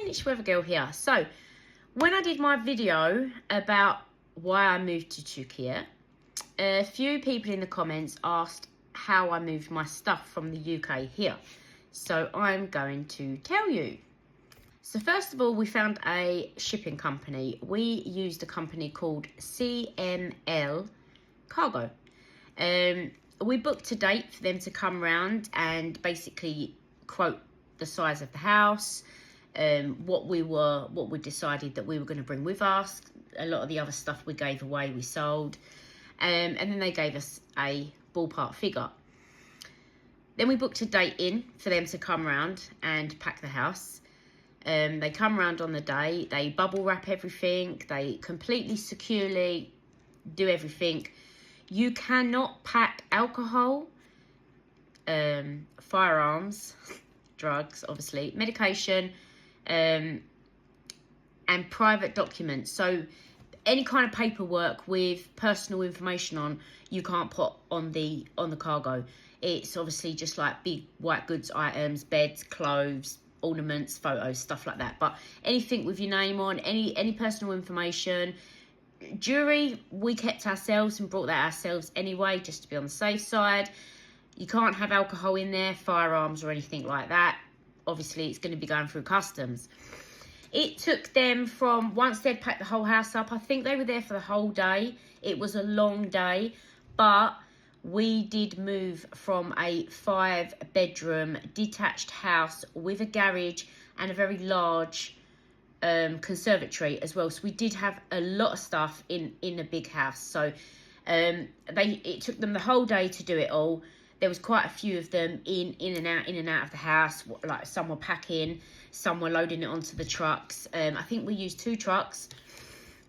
morning, it's Weather Girl here. So, when I did my video about why I moved to Turkey, a few people in the comments asked how I moved my stuff from the UK here. So, I'm going to tell you. So, first of all, we found a shipping company. We used a company called CML Cargo. We booked a date for them to come round and basically quote the size of the house, what we decided that we were going to bring with us. A lot of the other stuff we gave away, we sold, and then they gave us a ballpark figure. Then we booked a date in for them to come round and pack the house. They come round on the day, they bubble wrap everything, they completely securely do everything. You cannot pack alcohol, firearms, drugs, obviously, medication, and private documents. So any kind of paperwork with personal information on, you can't put on the cargo. It's obviously just like big white goods items, beds, clothes, ornaments, photos, stuff like that. But anything with your name on, any personal information. Jewelry, we kept ourselves and brought that ourselves anyway, just to be on the safe side. You can't have alcohol in there, firearms or anything like that. Obviously, it's going to be going through customs. It took them from, once they'd packed the whole house up, I think they were there for the whole day. It was a long day, but we did move from a 5-bedroom detached house with a garage and a very large conservatory as well. So we did have a lot of stuff in a big house. So it took them the whole day to do it all. There was quite a few of them in and out of the house. Like some were packing, some were loading it onto the trucks. I think we used 2 trucks,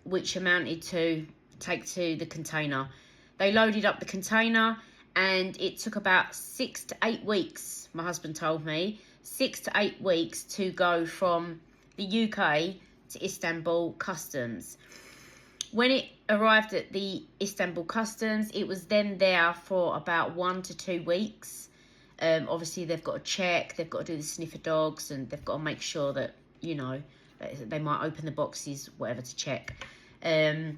which amounted to take to the container. They loaded up the container and it took about 6 to 8 weeks, my husband told me, 6 to 8 weeks to go from the UK to Istanbul customs. When it arrived at the Istanbul customs, it was then there for about 1 to 2 weeks. Obviously, they've got to check, they've got to do the sniffer dogs, and they've got to make sure that, you know, they might open the boxes, whatever, to check. And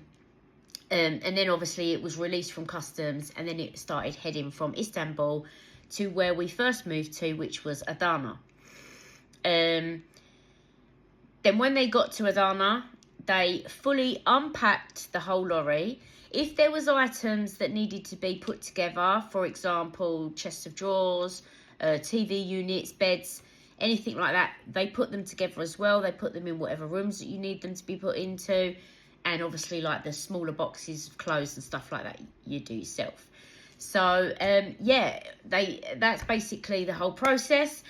then obviously it was released from customs, and then it started heading from Istanbul to where we first moved to, which was Adana. Then when they got to Adana, they fully unpacked the whole lorry. If there was items that needed to be put together, for example, chests of drawers, TV units, beds, anything like that, they put them together as well. They put them in whatever rooms that you need them to be put into. And obviously, like the smaller boxes of clothes and stuff like that, you do yourself. So, yeah, that's basically the whole process.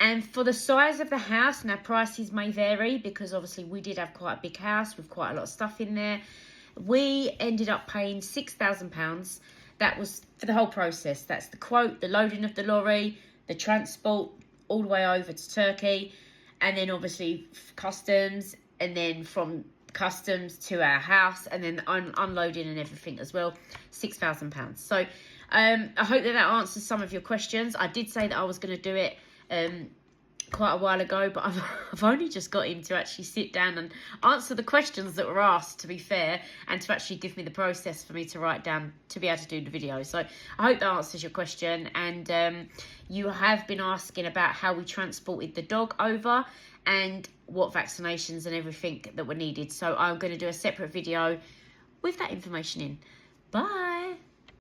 And for the size of the house, now prices may vary because obviously we did have quite a big house with quite a lot of stuff in there. We ended up paying £6,000. That was for the whole process. That's the quote, the loading of the lorry, the transport all the way over to Turkey, and then obviously customs, and then from customs to our house, and then unloading and everything as well. £6,000. So I hope that answers some of your questions. I did say that I was going to do it quite a while ago, but I've only just got him to actually sit down and answer the questions that were asked, to be fair, and to actually give me the process for me to write down to be able to do the video. So I hope that answers your question. And you have been asking about how we transported the dog over and what vaccinations and everything that were needed. So I'm going to do a separate video with that information in. Bye.